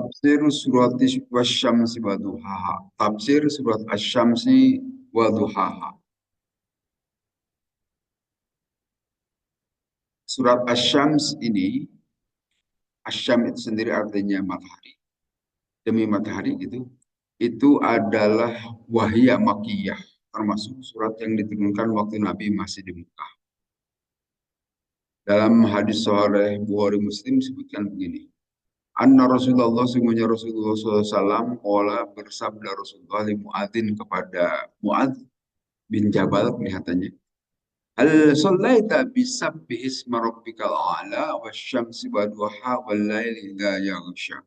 Tafsir surat Wasyamsi wa duhaha. Tafsir surat Asyamsi wa duhaha. Surat Asyams ini, Asyam itu sendiri artinya matahari. Demi matahari itu adalah wahya makiyah, termasuk surat yang diturunkan waktu Nabi masih di Mekah. Dalam hadis sahih Bukhari Muslim disebutkan begini. Anna Rasulullah, sungguhnya Rasulullah SAW, qala bersabda Rasulullah li Muadzin kepada Muadz bin Jabal kelihatannya. Hal sallaita bisabbi isma rabbikal a'la wasyamsi wa duha wal laili idza yaghsha.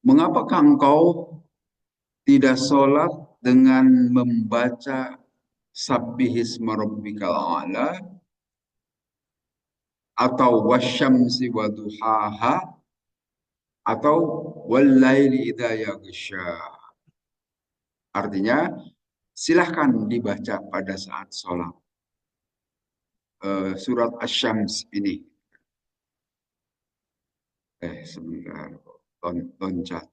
Mengapakah engkau tidak sholat dengan membaca sabbih isma rabbikal a'la atau wasyamsi wa duhaha atau wal laili idza yaghsha. Artinya silahkan dibaca pada saat sholat. Surat Asy-Syams ini. Sebentar. Loncat.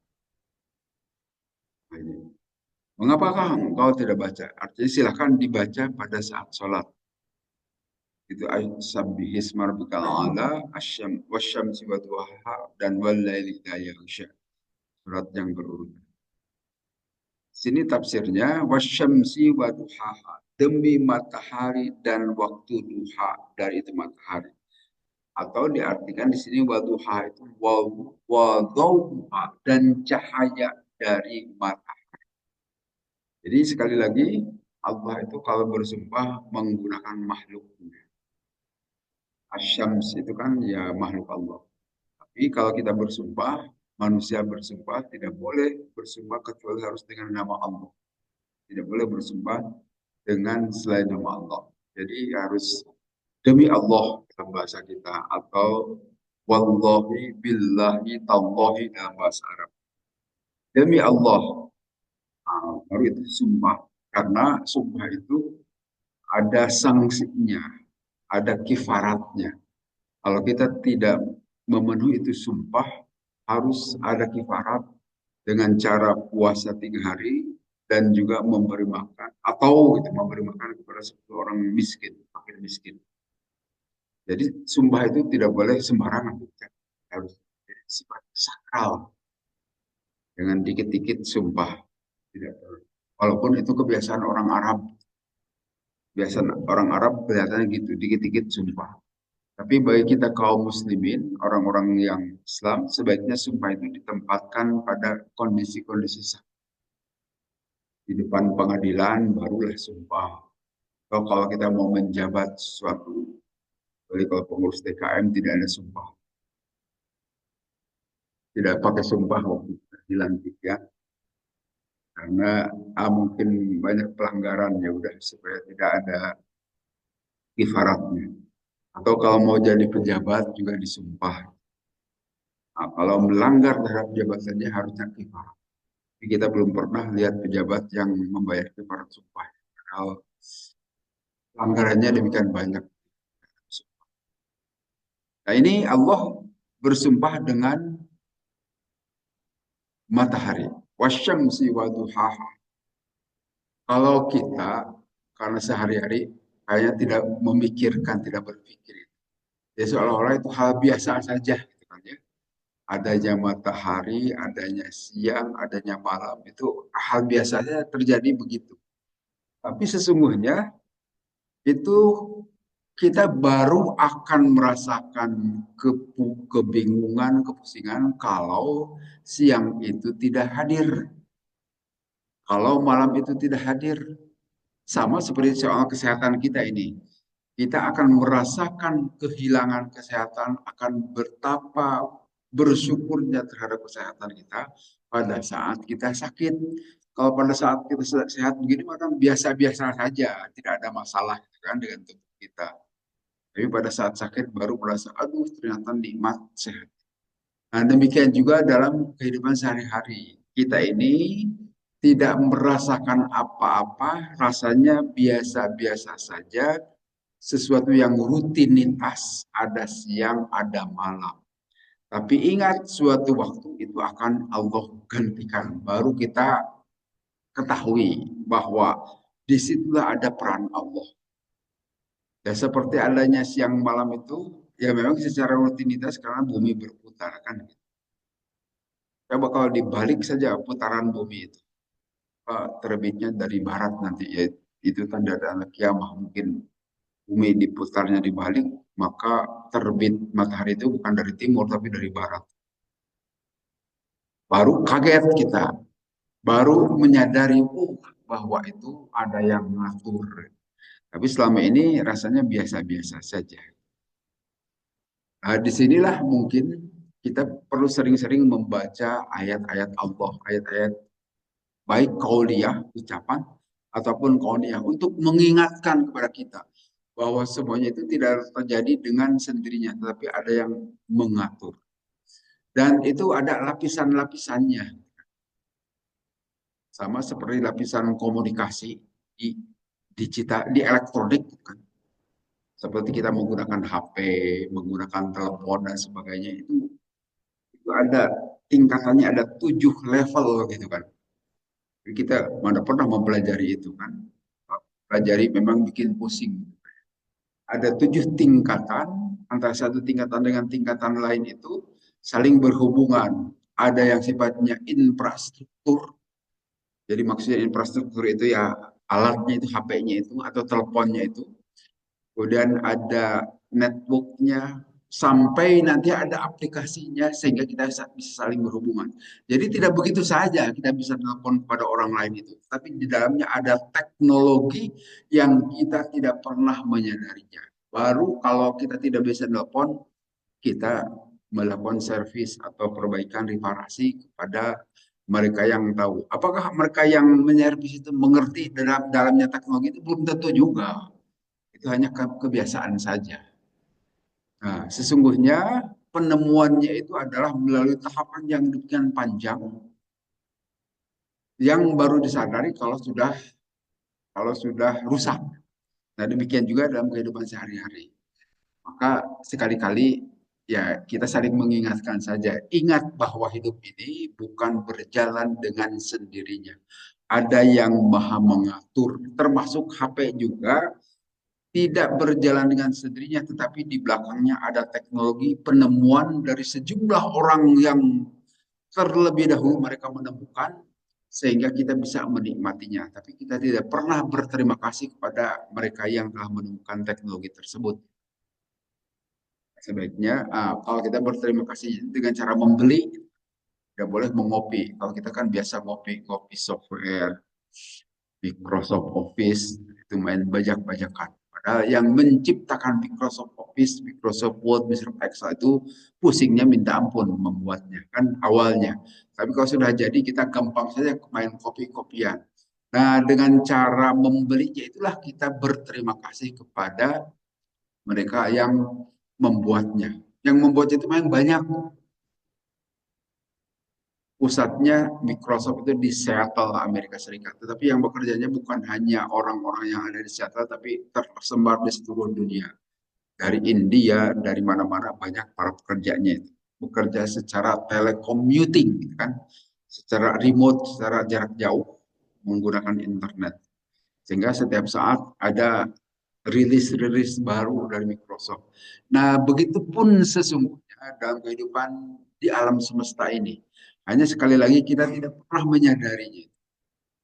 Mengapakah engkau tidak baca? Artinya silahkan dibaca pada saat sholat. Itu Sabbihisma rabbikal a'la, wasyamsi wa duhaha, dan wal laili idza yaghsha. Surat yang berurutan. Sini tafsirnya wasyamsi wa duhaha, demi matahari dan waktu duha dari itu matahari. Atau diartikan di sini waduha itu wadhuha, dan cahaya dari matahari. Jadi sekali lagi Allah itu kalau bersumpah menggunakan makhluknya. Asyams itu kan ya makhluk Allah. Tapi kalau kita bersumpah, manusia bersumpah tidak boleh bersumpah kecuali harus dengan nama Allah. Tidak boleh bersumpah dengan selain nama Allah. Jadi harus demi Allah dalam bahasa kita, atau wallahi billahi tallahi dalam bahasa Arab. Demi Allah, baru itu sumpah. Karena sumpah itu ada sanksinya, ada kifaratnya. Kalau kita tidak memenuhi itu sumpah, harus ada kifarat dengan cara puasa 3 hari dan juga memberi makan, atau memberi makan kepada seorang miskin, fakir miskin. Jadi sumpah itu tidak boleh sembarangan, harus sifat sakral. Dengan dikit-dikit sumpah, tidak boleh. Walaupun itu kebiasaan orang Arab, kebiasaan orang Arab kelihatannya gitu, dikit-dikit sumpah. Tapi bagi kita kaum muslimin, orang-orang yang Islam, sebaiknya sumpah itu ditempatkan pada kondisi-kondisi sah. Di depan pengadilan barulah sumpah. Atau kalau kita mau menjabat sesuatu, kalau pengurus TKM tidak ada sumpah. Tidak pakai sumpah waktu dilantik ya. Karena mungkin banyak pelanggaran, ya udah supaya tidak ada kifaratnya. Atau kalau mau jadi pejabat juga disumpah. Nah, kalau melanggar terhadap jabatannya harusnya kifarat. Tapi kita belum pernah lihat pejabat yang membayar kifarat sumpah. Kalau pelanggarannya demikian banyak. Nah ini Allah bersumpah dengan matahari. Wasyamsi wa duhaha. Kalau kita, karena sehari-hari kayaknya tidak memikirkan, tidak berpikir. Ya seolah-olah itu hal biasa saja. Gitu kan, ya. Adanya matahari, adanya siang, adanya malam, itu hal biasanya terjadi begitu. Tapi sesungguhnya itu kita baru akan merasakan kebingungan, kepusingan kalau siang itu tidak hadir. Kalau malam itu tidak hadir. Sama seperti soal kesehatan kita ini. Kita akan merasakan kehilangan kesehatan, akan betapa bersyukurnya terhadap kesehatan kita pada saat kita sakit. Kalau pada saat kita sehat begini, maka biasa-biasa saja, tidak ada masalah gitu kan dengan tubuh kita. Tapi pada saat sakit baru merasa, aduh ternyata nikmat sehat. Nah demikian juga dalam kehidupan sehari-hari. Kita ini tidak merasakan apa-apa, rasanya biasa-biasa saja, sesuatu yang rutinitas, ada siang, ada malam. Tapi ingat suatu waktu itu akan Allah gantikan. Baru kita ketahui bahwa disitulah ada peran Allah. Ya seperti adanya siang malam itu, ya memang secara rutinitas karena bumi berputar kan. Coba kalau dibalik saja putaran bumi itu, terbitnya dari barat nanti, ya itu tanda tanda kiamah mungkin bumi diputarnya dibalik, maka terbit matahari itu bukan dari timur tapi dari barat. Baru kaget kita, baru menyadari bahwa itu ada yang mengatur. Tapi selama ini rasanya biasa-biasa saja. Nah, disinilah mungkin kita perlu sering-sering membaca ayat-ayat Allah, ayat-ayat baik qauliyah, ucapan, ataupun qauliyah untuk mengingatkan kepada kita bahwa semuanya itu tidak terjadi dengan sendirinya, tetapi ada yang mengatur. Dan itu ada lapisan-lapisannya, sama seperti lapisan komunikasi di digital, di elektronik, kan? Seperti kita menggunakan HP, menggunakan telepon dan sebagainya itu ada tingkatannya, ada 7 level gitu kan. Jadi kita mana pernah mempelajari itu kan. Pelajari memang bikin pusing. Ada 7 tingkatan, antara satu tingkatan dengan tingkatan lain itu saling berhubungan. Ada yang sifatnya infrastruktur. Jadi maksudnya infrastruktur itu ya alatnya itu HP-nya itu atau teleponnya itu. Kemudian ada networknya, sampai nanti ada aplikasinya sehingga kita bisa saling berhubungan. Jadi tidak begitu saja kita bisa telepon kepada orang lain itu, tapi di dalamnya ada teknologi yang kita tidak pernah menyadarinya. Baru kalau kita tidak bisa telepon, kita melakukan servis atau perbaikan reparasi kepada mereka yang tahu. Apakah mereka yang menyervis itu mengerti dalamnya teknologi itu belum tentu juga. Itu hanya kebiasaan saja. Nah, sesungguhnya penemuannya itu adalah melalui tahapan yang demikian panjang yang baru disadari kalau sudah rusak. Nah, demikian juga dalam kehidupan sehari-hari. Maka sekali-kali ya kita saling mengingatkan saja. Ingat bahwa hidup ini bukan berjalan dengan sendirinya. Ada yang maha mengatur, termasuk HP juga tidak berjalan dengan sendirinya, tetapi di belakangnya ada teknologi penemuan dari sejumlah orang yang terlebih dahulu mereka menemukan sehingga kita bisa menikmatinya. Tapi kita tidak pernah berterima kasih kepada mereka yang telah menemukan teknologi tersebut. Sebaiknya kalau kita berterima kasih dengan cara membeli, tidak boleh mengopi. Kalau kita kan biasa ngopi, ngopi software, Microsoft Office, itu main bajak-bajakan. Padahal yang menciptakan Microsoft Office, Microsoft Word, Microsoft Excel itu pusingnya minta ampun membuatnya kan awalnya. Tapi kalau sudah jadi kita gampang saja main kopi-kopian. Nah, dengan cara membelinya itulah kita berterima kasih kepada mereka yang membuatnya. Yang membuatnya itu memang banyak. Pusatnya Microsoft itu di Seattle, Amerika Serikat. Tetapi yang bekerjanya bukan hanya orang-orang yang ada di Seattle, tapi tersebar di seluruh dunia. Dari India, dari mana-mana banyak para pekerjanya itu. Bekerja secara telecommuting, gitu kan? Secara remote, secara jarak jauh, menggunakan internet. Sehingga setiap saat ada rilis-rilis baru dari Microsoft. Nah, begitupun sesungguhnya dalam kehidupan di alam semesta ini. Hanya sekali lagi kita tidak pernah menyadarinya.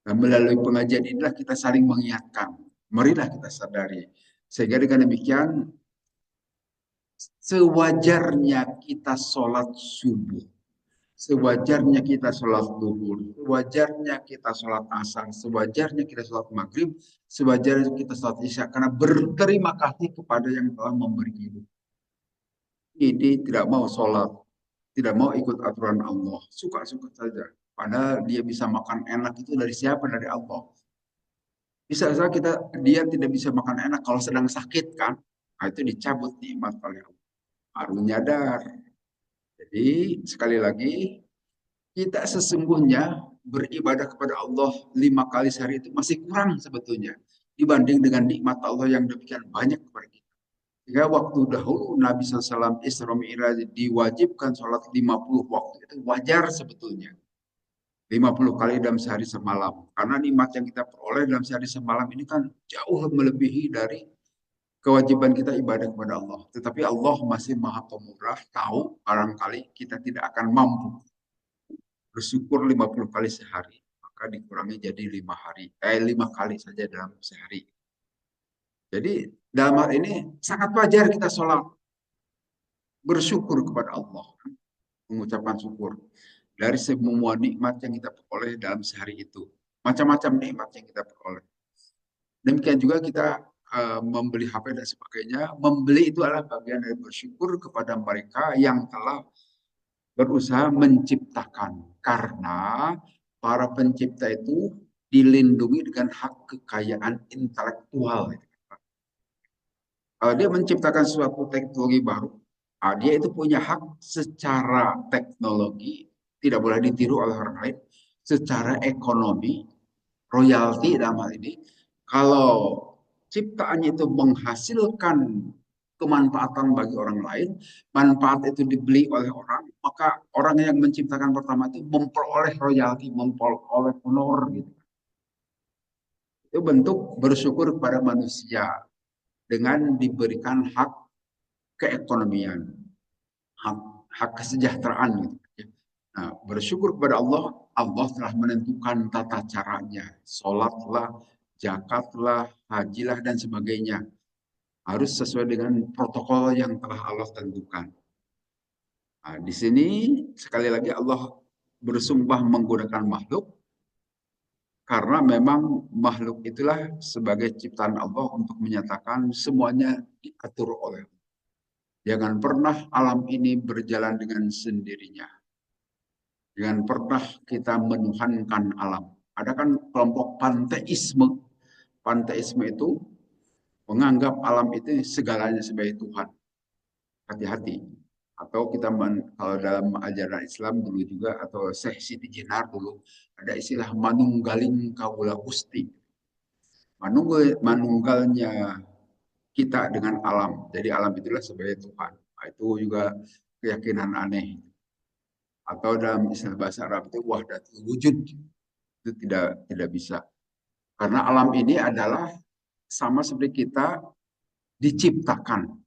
Nah, melalui pengajian inilah kita saling mengingatkan. Marilah kita sadari. Sehingga dengan demikian, sewajarnya kita sholat subuh. Sewajarnya kita sholat duhur, sewajarnya kita sholat asar, sewajarnya kita sholat maghrib, sewajarnya kita sholat isya. Karena berterima kasih kepada yang telah memberi hidup. Ini tidak mau sholat, tidak mau ikut aturan Allah, suka-suka saja. Padahal dia bisa makan enak itu dari siapa? Dari Allah. Bisa saja dia tidak bisa makan enak kalau sedang sakit kan? Nah, itu dicabut nikmat oleh Allah. Baru nyadar. Jadi sekali lagi kita sesungguhnya beribadah kepada Allah 5 kali sehari itu masih kurang sebetulnya dibanding dengan nikmat Allah yang demikian banyak kepada kita. Ya waktu dahulu Nabi SAW Isra Mi'raj diwajibkan sholat 50 waktu. Itu wajar sebetulnya. 50 kali dalam sehari semalam. Karena nikmat yang kita peroleh dalam sehari semalam ini kan jauh melebihi dari kewajiban kita ibadah kepada Allah. Tetapi Allah masih maha pemurah, tahu barangkali kita tidak akan mampu bersyukur 50 kali sehari. Maka dikurangi jadi 5 hari. 5 kali saja dalam sehari. Jadi dalam hal ini sangat wajar kita sholat bersyukur kepada Allah, mengucapkan syukur dari semua nikmat yang kita peroleh dalam sehari itu. Macam-macam nikmat yang kita peroleh. Demikian juga kita membeli HP dan sebagainya. Membeli itu adalah bagian dari bersyukur kepada mereka yang telah berusaha menciptakan. Karena para pencipta itu dilindungi dengan hak kekayaan intelektual. Dia menciptakan suatu teknologi baru, dia itu punya hak secara teknologi, tidak boleh ditiru oleh orang lain, secara ekonomi, royalti dalam hal ini, kalau ciptaannya itu menghasilkan kemanfaatan bagi orang lain, manfaat itu dibeli oleh orang, maka orang yang menciptakan pertama itu memperoleh royalti, memperoleh honor gitu. Itu bentuk bersyukur kepada manusia dengan diberikan hak keekonomian, hak, hak kesejahteraan gitu. Nah, bersyukur kepada Allah, Allah telah menentukan tata caranya. Sholatlah, zakatlah, hajilah, dan sebagainya. Harus sesuai dengan protokol yang telah Allah tentukan. Nah, di sini sekali lagi Allah bersumpah menggunakan makhluk, karena memang makhluk itulah sebagai ciptaan Allah untuk menyatakan semuanya diatur oleh Allah. Jangan pernah alam ini berjalan dengan sendirinya. Jangan pernah kita menuhankan alam. Ada kan kelompok panteisme. Panteisme itu menganggap alam itu segalanya sebagai Tuhan. Hati-hati. Atau kita kalau dalam ajaran Islam dulu juga, atau Syekh Siti Jenar dulu, ada istilah manunggaling kawula gusti. Manunggalnya kita dengan alam. Jadi alam itulah sebagai Tuhan. Nah, itu juga keyakinan aneh. Atau dalam istilah bahasa Arab itu wahdatul wujud. Itu tidak bisa. Karena alam ini adalah sama seperti kita diciptakan.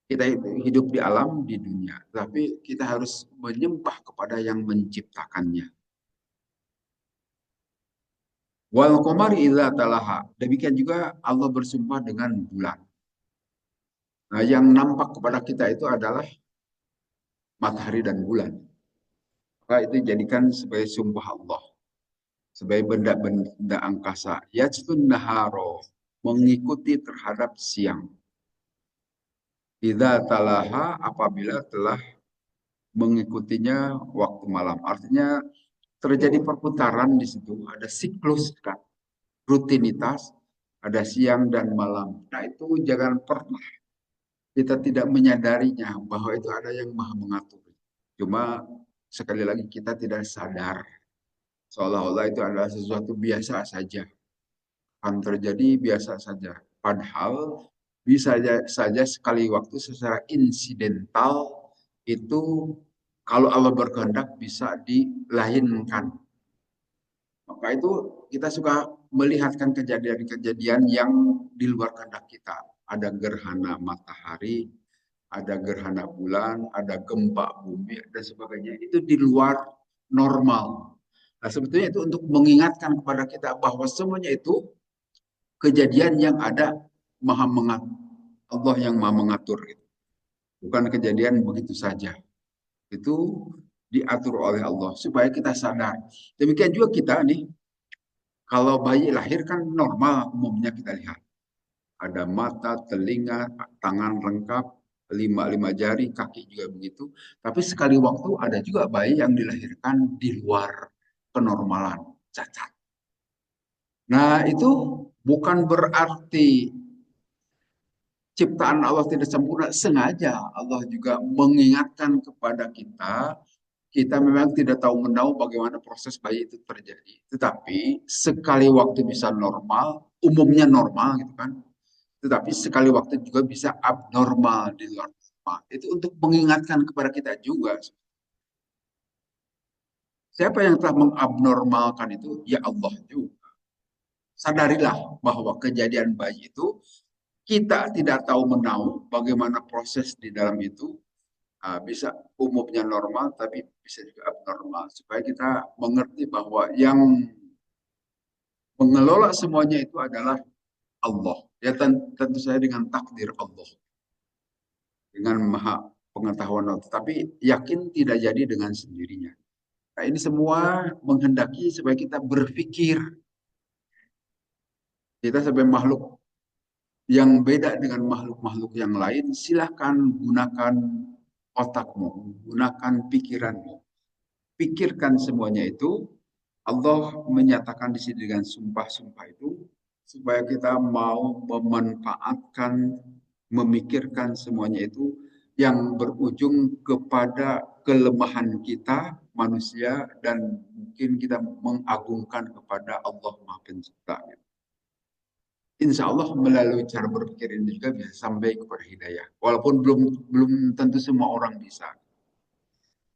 Kita hidup di alam, di dunia. Tapi kita harus menyembah kepada yang menciptakannya. Wal qamari idza talaha. Demikian juga Allah bersumpah dengan bulan. Nah, yang nampak kepada kita itu adalah matahari dan bulan. Maka itu jadikan sebagai sumpah Allah. Sebagai benda-benda angkasa. Yajtun naharo. Mengikuti terhadap siang. Idza talaha, apabila telah mengikutinya waktu malam. Artinya terjadi perputaran di situ, ada siklus kan, rutinitas, ada siang dan malam. Nah itu jangan pernah kita tidak menyadarinya bahwa itu ada yang maha mengatur. Cuma sekali lagi kita tidak sadar, seolah-olah itu adalah sesuatu biasa saja, akan terjadi biasa saja. Padahal bisa saja sekali waktu secara insidental itu, kalau Allah berkehendak bisa dilainkan. Maka itu kita suka melihatkan kejadian-kejadian yang di luar kehendak kita. Ada gerhana matahari, ada gerhana bulan, ada gempa bumi, dan sebagainya. Itu di luar normal. Nah, sebetulnya itu untuk mengingatkan kepada kita bahwa semuanya itu kejadian yang ada maha mengatur. Allah yang maha mengatur. Bukan kejadian begitu saja. Itu diatur oleh Allah supaya kita sadar. Demikian juga kita nih, kalau bayi lahir kan normal umumnya kita lihat. Ada mata, telinga, tangan lengkap, lima jari, kaki juga begitu. Tapi sekali waktu ada juga bayi yang dilahirkan di luar kenormalan, cacat. Nah itu bukan berarti ciptaan Allah tidak sempurna. Sengaja Allah juga mengingatkan kepada kita, kita memang tidak tahu menahu bagaimana proses bayi itu terjadi. Tetapi sekali waktu bisa normal, umumnya normal gitu kan. Tetapi sekali waktu juga bisa abnormal di luar normal. Itu untuk mengingatkan kepada kita juga. Siapa yang telah mengabnormalkan itu? Ya Allah juga. Sadarilah bahwa kejadian bayi itu kita tidak tahu menahu bagaimana proses di dalam itu. Bisa umumnya normal tapi bisa juga abnormal supaya kita mengerti bahwa yang mengelola semuanya itu adalah Allah. Ya tentu saja dengan takdir Allah, dengan maha pengetahuan Allah. Tapi yakin tidak jadi dengan sendirinya. Nah, ini semua menghendaki supaya kita berpikir. Kita sebagai makhluk yang beda dengan makhluk-makhluk yang lain, silahkan gunakan otakmu, gunakan pikiranmu. Pikirkan semuanya itu. Allah menyatakan di sini dengan sumpah-sumpah itu supaya kita mau memanfaatkan, memikirkan semuanya itu yang berujung kepada kelemahan kita manusia dan mungkin kita mengagungkan kepada Allah Maha Pencipta. Insya Allah melalui cara berpikir ini juga bisa sampai kepada hidayah. Walaupun belum belum tentu semua orang bisa.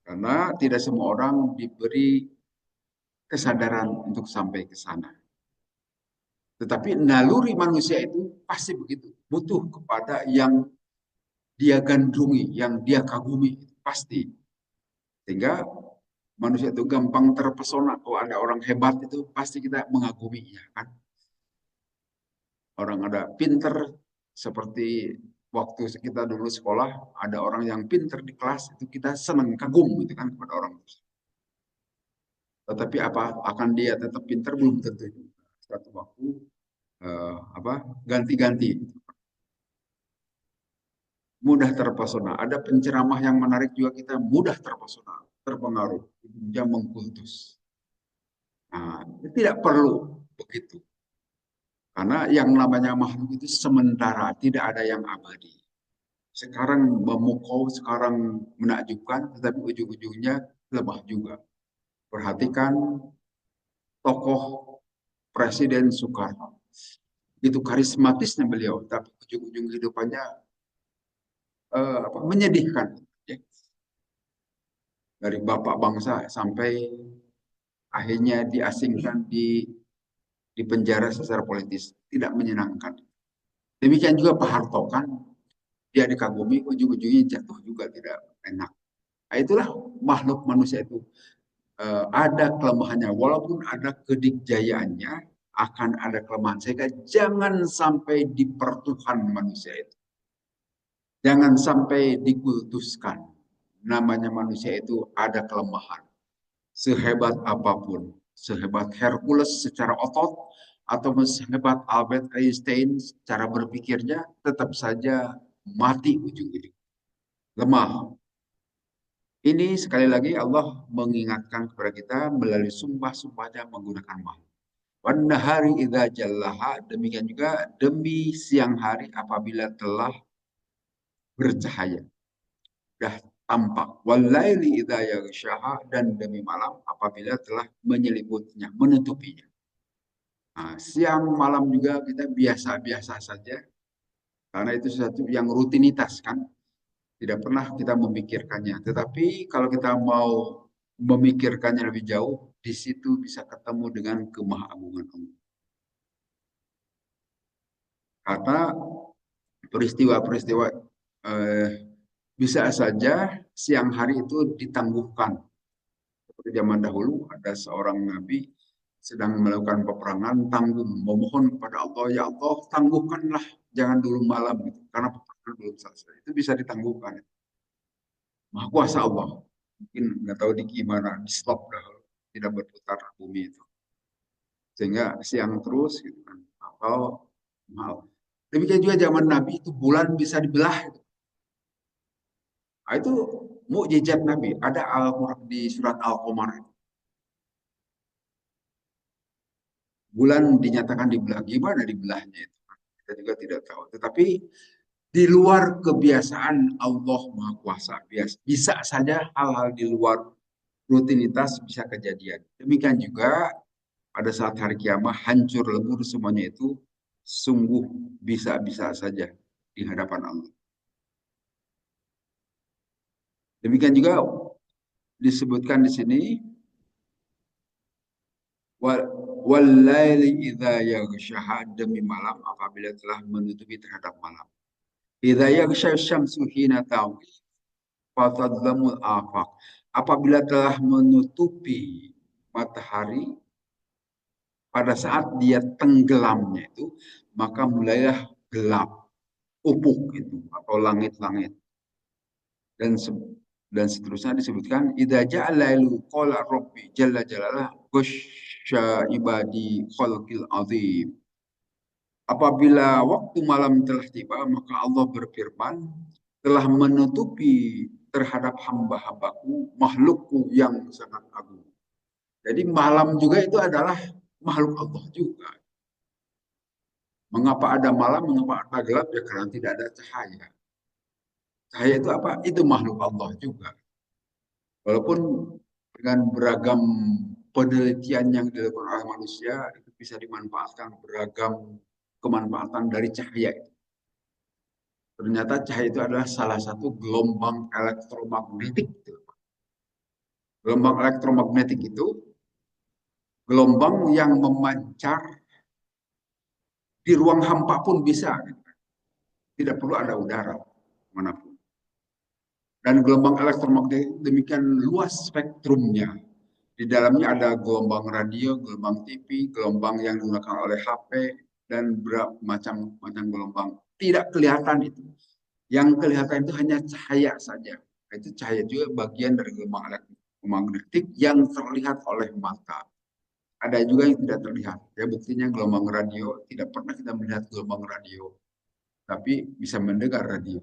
Karena tidak semua orang diberi kesadaran untuk sampai ke sana. Tetapi naluri manusia itu pasti begitu. Butuh kepada yang dia gandrungi, yang dia kagumi. Pasti. Sehingga manusia itu gampang terpesona. Kalau ada orang hebat itu pasti kita mengaguminya. Kan? Orang ada pinter seperti waktu kita dulu sekolah, ada orang yang pinter di kelas, itu kita senang, kagum gitu kan kepada orang itu. Tetapi apa akan dia tetap pinter belum tentu. Suatu waktu apa ganti-ganti mudah terpesona. Ada penceramah yang menarik juga kita mudah terpesona, terpengaruh, dia mengkultus. Nah, tidak perlu begitu. Karena yang namanya makhluk itu sementara, tidak ada yang abadi. Sekarang memukau, sekarang menakjubkan, tetapi ujung-ujungnya lemah juga. Perhatikan tokoh Presiden Soekarno. Itu karismatisnya beliau, tapi ujung-ujung kehidupannya menyedihkan. Ya. Dari bapak bangsa sampai akhirnya diasingkan di penjara secara politis, tidak menyenangkan. Demikian juga Pak Harto kan, dia dikagumi, ujung-ujungnya jatuh juga tidak enak. Nah, itulah makhluk manusia itu. Ada kelemahannya, walaupun ada kedikjayaannya, akan ada kelemahan. Sehingga jangan sampai dipertuhan manusia itu. Jangan sampai dikultuskan. Namanya manusia itu ada kelemahan. Sehebat apapun, sehebat Hercules secara otot, atau sehebat Albert Einstein secara berpikirnya, tetap saja mati ujung-ujung. Lemah. Ini sekali lagi Allah mengingatkan kepada kita melalui sumpah-sumpahnya menggunakan makhluk. Wan nahari idza jallaha, demikian juga demi siang hari apabila telah bercahaya, sudah tampak. Walaili idza yaghshaha, dan demi malam apabila telah menyeliputinya, menutupinya. Nah, siang malam juga kita biasa-biasa saja karena itu sesuatu yang rutinitas kan. Tidak pernah kita memikirkannya. Tetapi kalau kita mau memikirkannya lebih jauh, di situ bisa ketemu dengan kemahagungan Allah. Karena peristiwa-peristiwa eh, bisa saja siang hari itu ditangguhkan. Seperti zaman dahulu ada seorang nabi sedang melakukan peperangan, tanggung, memohon kepada Allah, ya Allah tangguhkanlah, jangan dulu malam gitu, karena peperangan belum selesai. Itu bisa ditangguhkan. Maha kuasa Allah. Mungkin nggak tahu di gimana, di stop dah, tidak berputar bumi itu. Sehingga siang terus gitu kan. Atau malam. Demikian juga zaman Nabi itu bulan bisa dibelah. Gitu. Nah, itu mukjizat Nabi. Ada di surat Al-Qamar. Bulan dinyatakan dibelah. Gimana dibelahnya itu? Kita juga tidak tahu. Tetapi di luar kebiasaan Allah Maha Kuasa. Bisa saja hal-hal di luar rutinitas bisa kejadian. Demikian juga pada saat hari kiamat hancur lebur semuanya itu sungguh bisa-bisa saja di hadapan Allah. Demikian juga disebutkan di sini walaili idza yaghshaha, demi malam apabila telah menutupi terhadap malam. Idza yaghsha syamsu hina taghi fatadlamul afaq. Apabila telah menutupi matahari pada saat dia tenggelamnya itu, maka mulailah gelap ufuk itu atau langit-langit. dan dan seterusnya disebutkan idza ja'al lailu qala rabbi jalla jalalah ghasya ibadi khalqil azim. Apabila waktu malam telah tiba, maka Allah berfirman, telah menutupi terhadap hamba-hambaku, makhlukku yang sangat agung. Jadi malam juga itu adalah makhluk Allah juga. Mengapa ada malam, mengapa ada gelap? Ya karena tidak ada cahaya. Cahaya itu apa? Itu makhluk Allah juga. Walaupun dengan beragam penelitian yang dilakukan oleh manusia, itu bisa dimanfaatkan beragam kemanfaatan dari cahaya itu. Ternyata cahaya itu adalah salah satu gelombang elektromagnetik. Gelombang elektromagnetik itu gelombang yang memancar di ruang hampa pun bisa. Tidak perlu ada udara manapun. Dan gelombang elektromagnetik demikian luas spektrumnya. Di dalamnya ada gelombang radio, gelombang TV, gelombang yang digunakan oleh HP, dan berbagai macam gelombang. Tidak kelihatan itu. Yang kelihatan itu hanya cahaya saja. Itu cahaya juga bagian dari gelombang elektromagnetik yang terlihat oleh mata. Ada juga yang tidak terlihat. Ya, buktinya gelombang radio, tidak pernah kita melihat gelombang radio, tapi bisa mendengar radio.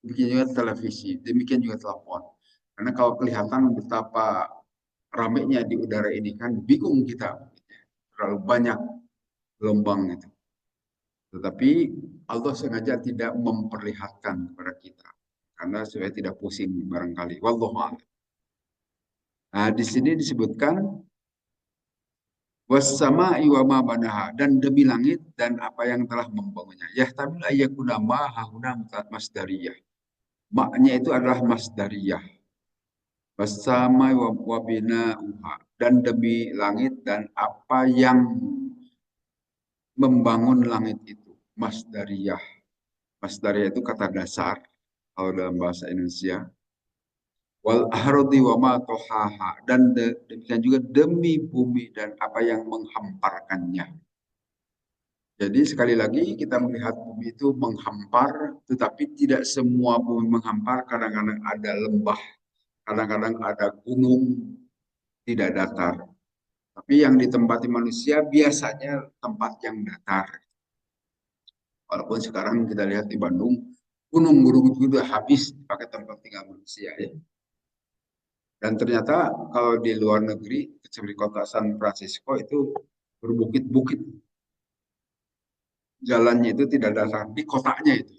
Demikian juga televisi, demikian juga telepon. Karena kalau kelihatan betapa ramainya di udara ini kan bingung kita, terlalu banyak gelombang itu. Tetapi Allah sengaja tidak memperlihatkan kepada kita karena supaya tidak pusing barangkali. Wallahu a'lam. Nah, di sini disebutkan wassama'i wa ma banaha, dan demi langit dan apa yang telah membangunnya. Yahtamil ayyakuna ma hahuna masdariyah. Maknya itu adalah masdariyah. Wassama'i wa bina'uha, dan demi langit dan apa yang membangun langit itu. Masdariyah. Masdariyah itu kata dasar kalau dalam bahasa Indonesia. Wal ahrodi wa ma tohaha, dan demikian juga demi bumi dan apa yang menghamparkannya. Jadi sekali lagi kita melihat bumi itu menghampar, tetapi tidak semua bumi menghampar. Kadang-kadang ada lembah, kadang-kadang ada gunung, tidak datar. Tapi yang ditempati manusia biasanya tempat yang datar. Walaupun sekarang kita lihat di Bandung, gunung-gunung itu sudah habis pakai tempat tinggal manusia ya. Dan ternyata kalau di luar negeri, seperti kota San Francisco itu berbukit-bukit. Jalannya itu tidak datar di kotanya itu.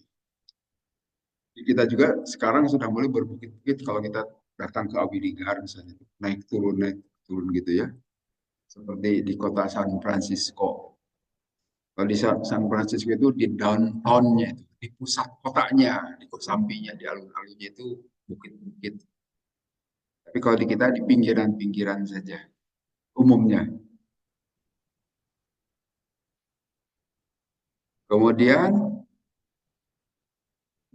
Kita juga sekarang sudah mulai berbukit-bukit kalau kita datang ke Awiligar misalnya, naik turun gitu ya. Seperti di kota San Francisco. Kalau di San Francisco itu di downtown-nya itu, di pusat kotanya, di sampingnya, di alun-alunnya itu bukit-bukit. Tapi kalau di kita di pinggiran-pinggiran saja umumnya. Kemudian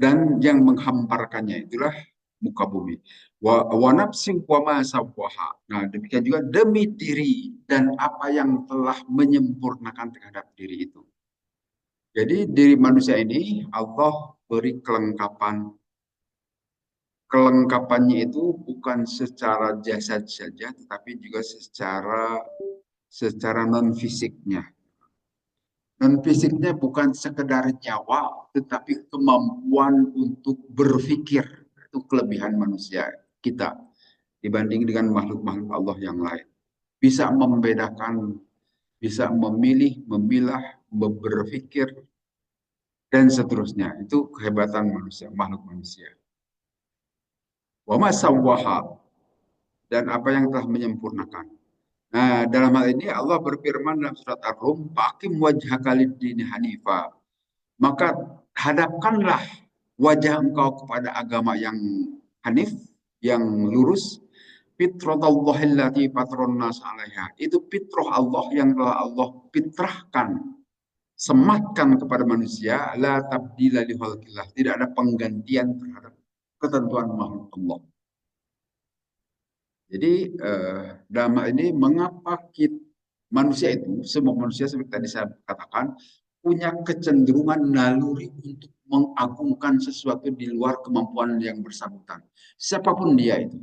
dan yang menghamparkannya itulah muka bumi. Wa nafsin wa ma sawwaha. Nah, demikian juga demi diri dan apa yang telah menyempurnakan terhadap diri itu. Jadi diri manusia ini Allah beri kelengkapan. Kelengkapannya itu bukan secara jasad saja, tetapi juga secara non fisiknya. Non fisiknya bukan sekedar nyawa, tetapi kemampuan untuk berpikir. Itu kelebihan manusia kita dibanding dengan makhluk-makhluk Allah yang lain. Bisa membedakan, bisa memilih, memilah, berpikir, dan seterusnya. Itu kehebatan manusia, makhluk manusia. Wa ma sawwaha, dan apa yang telah menyempurnakan. Nah, dalam hal ini Allah berfirman dalam surat Ar-Rum, "Faqim wajhaka lid-dini hanifa." Maka hadapkanlah wajah engkau kepada agama yang hanif, yang lurus, fitratallahi fatron nas 'alaiha. Itu fitrah Allah yang telah Allah fitrahkan, sematkan kepada manusia, la tabdila li khalqillah. Tidak ada penggantian terhadap ketentuan makhluk Allah. Jadi dalam hal ini mengapa kita, manusia itu, semua manusia seperti tadi saya katakan, punya kecenderungan naluri untuk mengagungkan sesuatu di luar kemampuan yang bersangkutan. Siapapun dia itu.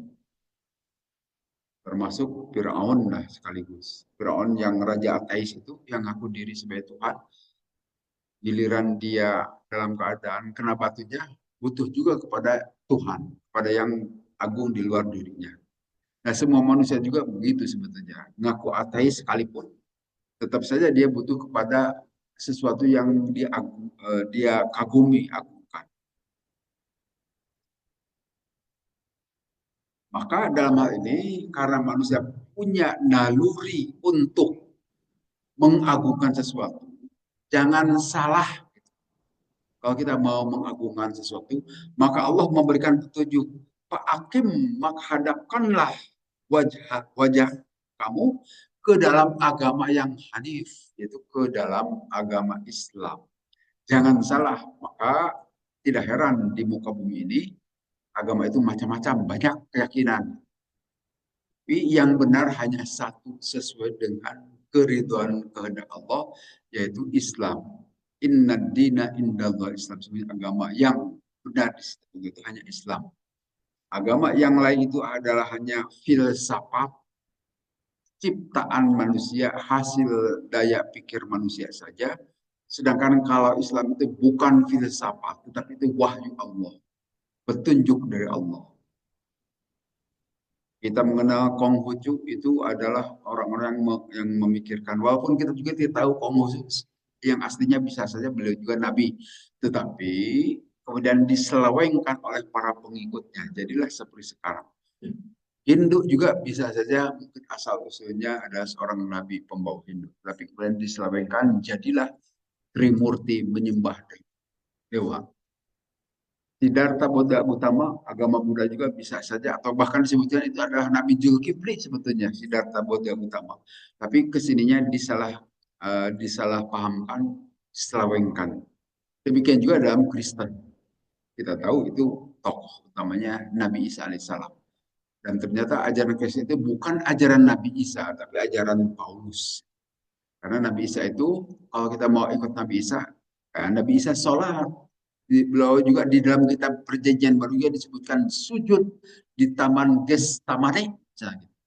Termasuk Fir'aun lah sekaligus. Fir'aun yang raja ateis itu, yang ngaku diri sebagai Tuhan. Giliran dia dalam keadaan kena batunya, butuh juga kepada Tuhan, kepada yang agung di luar dirinya. Nah, semua manusia juga begitu sebetulnya. Ngaku ateis sekalipun, tetap saja dia butuh kepada sesuatu yang dia kagumi, agungkan. Maka dalam hal ini, karena manusia punya naluri untuk mengagungkan sesuatu, jangan salah kalau kita mau mengagungkan sesuatu, maka Allah memberikan petunjuk. Fa'akim, maka hadapkanlah wajah kamu ke dalam agama yang hanif, yaitu ke dalam agama Islam. Jangan salah, maka tidak heran di muka bumi ini agama itu macam-macam, banyak keyakinan. Tapi yang benar hanya satu sesuai dengan keridhaan kehendak Allah, yaitu Islam. Inna dina indallah Islam, sebagai agama yang benar itu hanya Islam. Agama yang lain itu adalah hanya filsafat, ciptaan manusia, hasil daya pikir manusia saja. Sedangkan kalau Islam itu bukan filsafat, tetapi itu wahyu Allah, petunjuk dari Allah. Kita mengenal Konghucu itu adalah orang-orang yang memikirkan. Walaupun kita juga tidak tahu Konghucu yang aslinya bisa saja beliau juga nabi. Tetapi kemudian diselewengkan oleh para pengikutnya. Jadilah seperti sekarang. Hindu juga bisa saja mungkin asal usulnya adalah seorang nabi pembawa Hindu. Tapi kemudian diselewengkan jadilah Trimurti menyembah dewa. Siddhartha Buddha utama agama Buddha juga bisa saja atau bahkan disebutkan itu adalah Nabi Zulkifli sebetulnya Siddhartha Buddha utama. Tapi kesininya disalahpahamkan, diselewengkan. Demikian juga dalam Kristen. Kita tahu itu tokoh utamanya Nabi Isa alaihissalam. Dan ternyata ajaran Kristen itu bukan ajaran Nabi Isa, tapi ajaran Paulus. Karena Nabi Isa itu, kalau kita mau ikut Nabi Isa, Nabi Isa sholat, beliau juga di dalam kitab Perjanjian Baru juga disebutkan sujud di Taman Getsemani,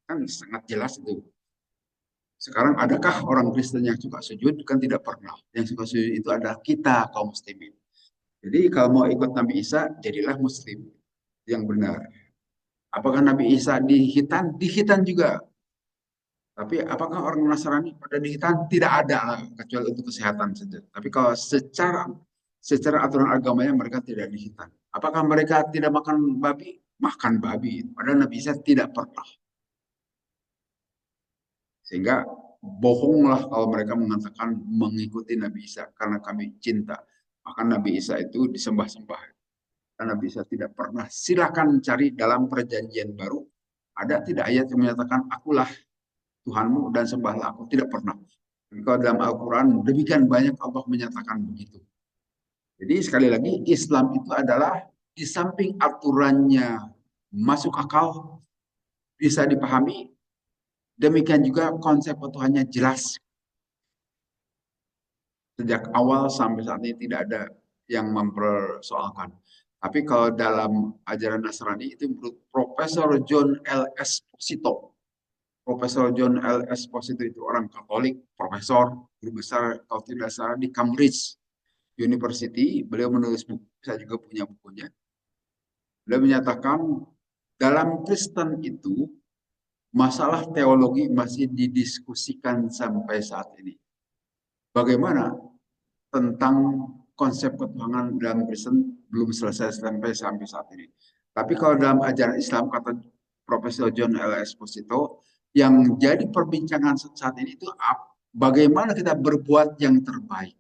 kan sangat jelas itu. Sekarang adakah orang Kristen yang suka sujud? Kan tidak pernah. Yang suka sujud itu adalah kita kaum muslimin. Jadi kalau mau ikut Nabi Isa, jadilah muslim yang benar. Apakah Nabi Isa dihitan? Dihitan juga. Tapi apakah orang Nasrani pada dihitan? Tidak ada lah, kecuali untuk kesehatan saja. Tapi kalau secara aturan agamanya mereka tidak dihitan. Apakah mereka tidak makan babi? Makan babi. Padahal Nabi Isa tidak pernah. Sehingga bohonglah kalau mereka mengatakan mengikuti Nabi Isa karena kami cinta. Maka Nabi Isa itu disembah-sembah. Karena Nabi Isa tidak pernah. Silakan cari dalam perjanjian baru. Ada tidak ayat yang menyatakan akulah Tuhanmu dan sembahlah aku? Tidak pernah. Kalau dalam Al-Quran demikian banyak Allah menyatakan begitu. Jadi sekali lagi Islam itu adalah di samping aturannya masuk akal, bisa dipahami, demikian juga konsep Tuhannya jelas. Sejak awal sampai saat ini tidak ada yang mempersoalkan. Tapi kalau dalam ajaran Nasrani itu menurut Profesor John L. Esposito. Profesor John L. Esposito itu orang Katolik, profesor, guru besar kalau tidak salah di Cambridge University. Beliau menulis buku, saya juga punya bukunya. Beliau menyatakan dalam Kristen itu masalah teologi masih didiskusikan sampai saat ini. Bagaimana tentang konsep ketuhanan dalam Kristen belum selesai sampai saat ini. Tapi kalau dalam ajaran Islam kata Profesor John L. Esposito, Yang jadi perbincangan saat ini itu bagaimana kita berbuat yang terbaik.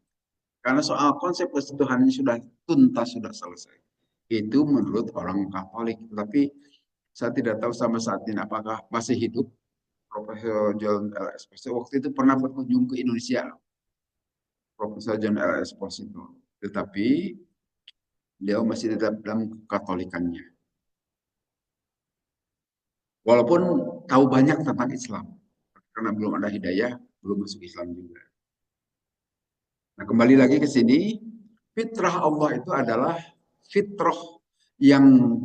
Karena soal konsep kesetuhan ini sudah tuntas, sudah selesai. Itu menurut orang Katolik. Tapi saya tidak tahu sampai saat ini apakah masih hidup Profesor John L. Esposito. Waktu itu pernah berkunjung ke Indonesia, Profesor John L. Esposito. Tetapi beliau masih tetap dalam katolikannya. Walaupun tahu banyak tentang Islam. Karena belum ada hidayah, belum masuk Islam juga. Nah, kembali lagi ke sini, fitrah Allah itu adalah fitrah yang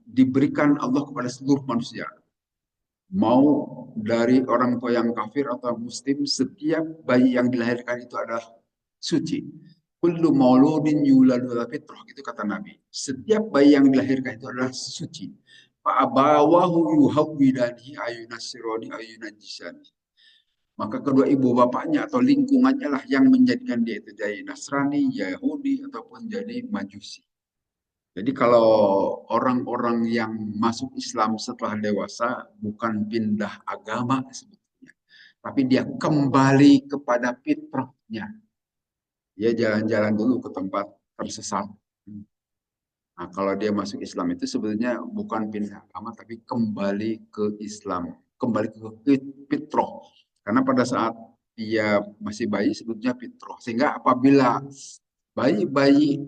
diberikan Allah kepada seluruh manusia. Mau dari orang tua yang kafir atau muslim, setiap bayi yang dilahirkan itu adalah suci. Kullu mauludin yuladu ala fitrah, itu kata Nabi. Setiap bayi yang dilahirkan itu adalah suci. Fa'abawahu yuhawwidanihi ayunasironi ayunajisani. Maka kedua ibu bapaknya atau lingkungannya lah yang menjadikan dia itu jadi Nasrani, Yahudi, ataupun jadi Majusi. Jadi kalau orang-orang yang masuk Islam setelah dewasa bukan pindah agama sebetulnya, tapi dia kembali kepada fitrahnya. Dia jalan-jalan dulu ke tempat tersesat. Nah, kalau dia masuk Islam itu sebetulnya bukan pindah agama, tapi kembali ke Islam, kembali ke fitrah. Karena pada saat dia masih bayi sebetulnya fitrah. Sehingga apabila bayi-bayi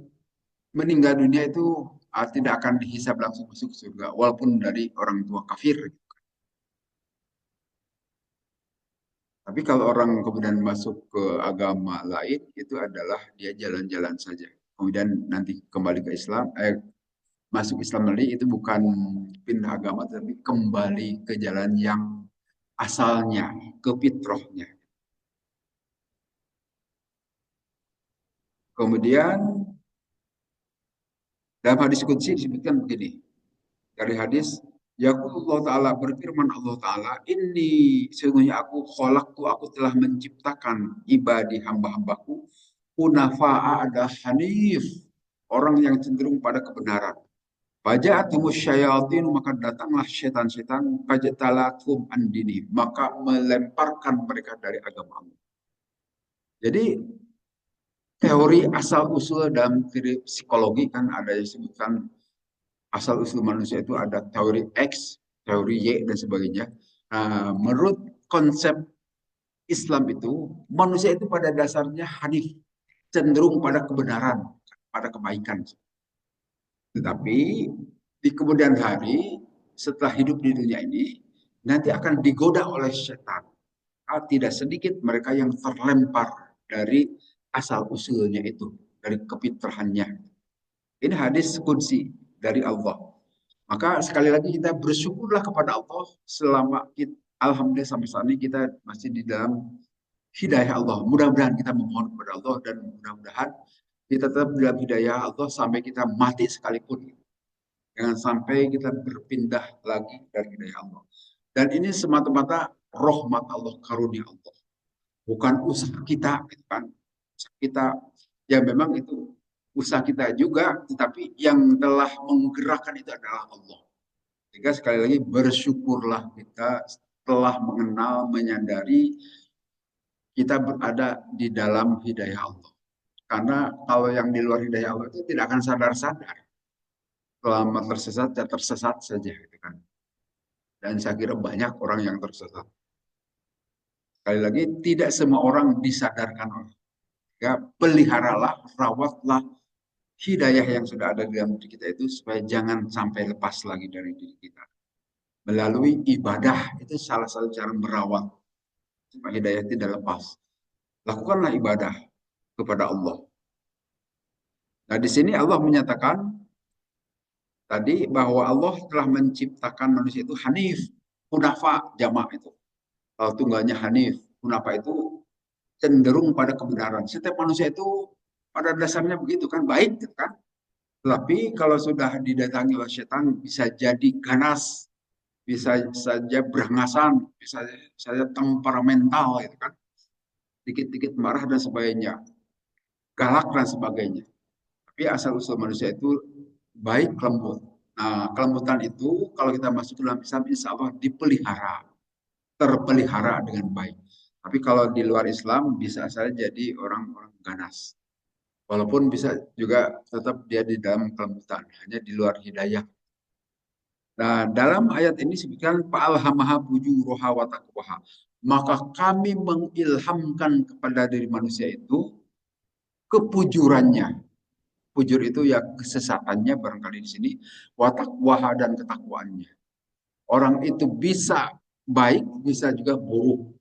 meninggal dunia itu tidak akan dihisab langsung masuk surga, walaupun dari orang tua kafir. Tapi kalau orang kemudian masuk ke agama lain, itu adalah dia jalan-jalan saja. Kemudian nanti kembali ke Islam, masuk Islam lagi itu bukan pindah agama, tapi kembali ke jalan yang asalnya, ke fitrahnya. Kemudian dalam hadis qudsi disebutkan begini, dari hadis Yaqulullah Ta'ala, berfirman Allah Ta'ala, ini sesungguhnya aku telah menciptakan ibadi hamba-hambaku, hunafa'a ada hanif, orang yang cenderung pada kebenaran. Faja'atumus syayatinu, maka datanglah setan-setan, fajtalathum an dini, maka melemparkan mereka dari agama Allah. Jadi teori asal usul dalam teori psikologi kan ada yang disebutkan asal usul manusia itu ada teori X, teori Y dan sebagainya. Nah, menurut konsep Islam itu manusia itu pada dasarnya hanif, cenderung pada kebenaran, pada kebaikan. Tetapi di kemudian hari setelah hidup di dunia ini nanti akan digoda oleh setan. Tidak sedikit mereka yang terlempar dari asal usulnya itu, dari kefitrahannya. Ini hadis qudsi dari Allah. Maka sekali lagi kita bersyukurlah kepada Allah selama kita, alhamdulillah sampai saat ini kita masih di dalam hidayah Allah. Mudah-mudahan kita memohon kepada Allah dan mudah-mudahan kita tetap dalam hidayah Allah sampai kita mati sekalipun. Jangan sampai kita berpindah lagi dari hidayah Allah. Dan ini semata-mata rahmat Allah, karunia Allah. Bukan usaha kita, gitu kan. Usaha kita, ya memang itu usaha kita juga, tetapi yang telah menggerakkan itu adalah Allah. Sehingga sekali lagi bersyukurlah kita telah mengenal, menyadari kita berada di dalam hidayah Allah. Karena kalau yang di luar hidayah Allah itu tidak akan sadar-sadar. Selama tersesat, ya tersesat saja. Gitu kan. Dan saya kira banyak orang yang tersesat. Sekali lagi, tidak semua orang disadarkan oleh. Ya, peliharalah, rawatlah hidayah yang sudah ada di dalam diri kita itu supaya jangan sampai lepas lagi dari diri kita. Melalui ibadah itu salah satu cara merawat supaya hidayah tidak lepas. Lakukanlah ibadah kepada Allah. Nah, di sini Allah menyatakan tadi bahwa Allah telah menciptakan manusia itu hanif, hunafa, jamak itu. Tunggalnya hanif, hunafa itu cenderung pada kebenaran. Setiap manusia itu pada dasarnya begitu kan, baik gitu kan. Tapi kalau sudah didatangi oleh setan bisa jadi ganas, bisa saja berangasan, bisa saja temperamental gitu kan. Dikit-dikit marah dan sebagainya, galak dan sebagainya. Tapi asal usul manusia itu baik lembut. Nah, kelembutan itu kalau kita masuk ke dalam Islam, insya Allah dipelihara. terpelihara dengan baik. Tapi kalau di luar Islam bisa saja jadi orang-orang ganas. Walaupun bisa juga tetap dia di dalam kelembutan, hanya di luar hidayah. Nah, dalam ayat ini disebutkan fa'alhamaha fujuraha wa taqwaha. Maka kami mengilhamkan kepada diri manusia itu kepujurannya. Pujur itu ya kesesatannya barangkali di sini, wa taqwaha dan ketakwaannya. Orang itu bisa baik, bisa juga buruk.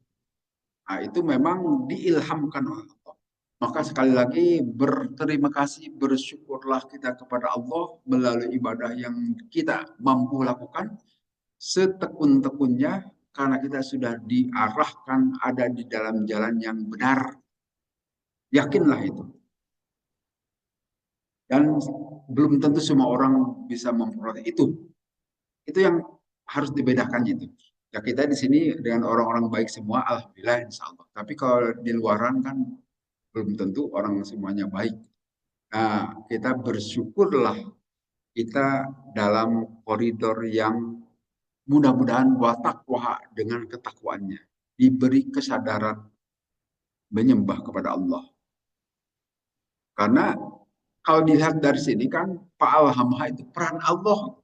Nah, itu memang diilhamkan oleh Allah. Maka sekali lagi berterima kasih, bersyukurlah kita kepada Allah melalui ibadah yang kita mampu lakukan setekun-tekunnya karena kita sudah diarahkan ada di dalam jalan yang benar. Yakinlah itu. Dan belum tentu semua orang bisa memperoleh itu. Itu yang harus dibedakan itu. Ya kita di sini dengan orang-orang baik semua, alhamdulillah insya Allah. Tapi kalau di luaran kan belum tentu orang semuanya baik. Nah, kita bersyukurlah kita dalam koridor yang mudah-mudahan watakwa dengan ketakwaannya. Diberi kesadaran menyembah kepada Allah. Karena kalau dilihat dari sini kan Pak Alhamha itu peran Allah.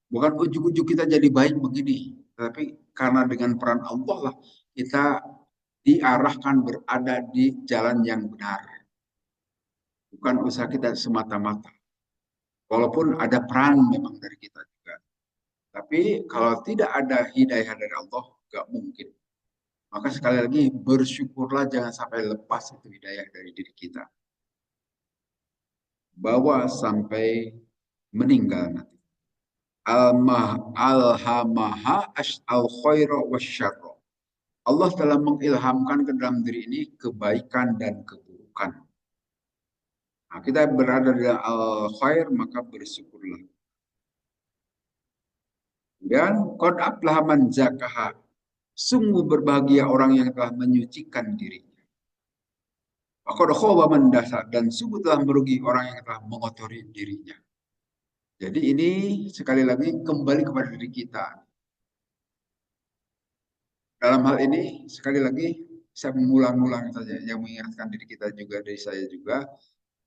Bukan ujuk-ujuk kita jadi baik begini. Tapi karena dengan peran Allah lah kita diarahkan berada di jalan yang benar. Bukan usaha kita semata-mata. Walaupun ada peran memang dari kita juga. Tapi kalau tidak ada hidayah dari Allah, nggak mungkin. Maka sekali lagi bersyukurlah jangan sampai lepas itu hidayah dari diri kita. Bawa sampai meninggal nanti. Alhamaha al khaira wasyarra. Allah telah mengilhamkan ke dalam diri ini kebaikan dan keburukan. Nah, kita berada di al khair maka bersyukurlah. Dan qad aflaha man zakaha. Sungguh berbahagia orang yang telah menyucikan dirinya. Qad khaba man dasa dan sungguh telah merugi orang yang telah mengotori dirinya. Jadi ini sekali lagi kembali kepada diri kita. Dalam hal ini sekali lagi saya mengulang-ulang saja yang mengingatkan diri kita juga dari saya juga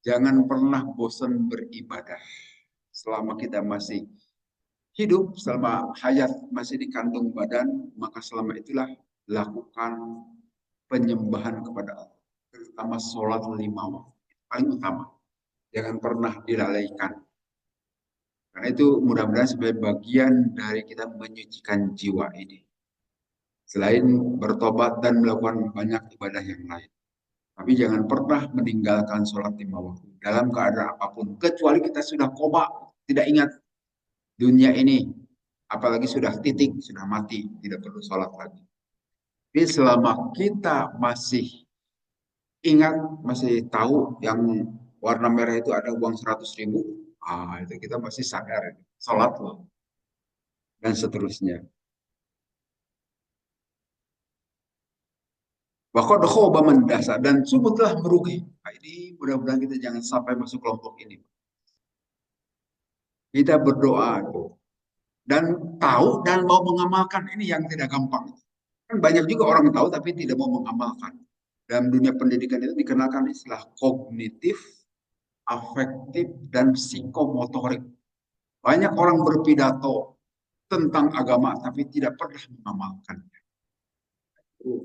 jangan pernah bosan beribadah selama kita masih hidup, selama hayat masih di kandung badan, maka selama itulah lakukan penyembahan kepada Allah, terutama sholat 5 waktu paling utama, jangan pernah dilalaikan. Karena itu mudah-mudahan sebagai bagian dari kita menyucikan jiwa ini. Selain bertobat dan melakukan banyak ibadah yang lain. Tapi jangan pernah meninggalkan sholat 5 waktu dalam keadaan apapun. Kecuali kita sudah koma, tidak ingat dunia ini. Apalagi sudah titik, sudah mati, tidak perlu sholat lagi. Tapi selama kita masih ingat, masih tahu yang warna merah itu ada uang 100.000, itu kita masih sadar. Sholat loh. Dan seterusnya. Bahkan khoba mendasar dan sungguh telah merugi. Nah, ini mudah-mudahan kita jangan sampai masuk kelompok ini. Kita berdoa dan tahu dan mau mengamalkan ini yang tidak gampang. Kan banyak juga orang tahu tapi tidak mau mengamalkan. Dalam dunia pendidikan itu dikenalkan istilah kognitif, afektif, dan psikomotorik. Banyak orang berpidato tentang agama tapi tidak pernah mengamalkan.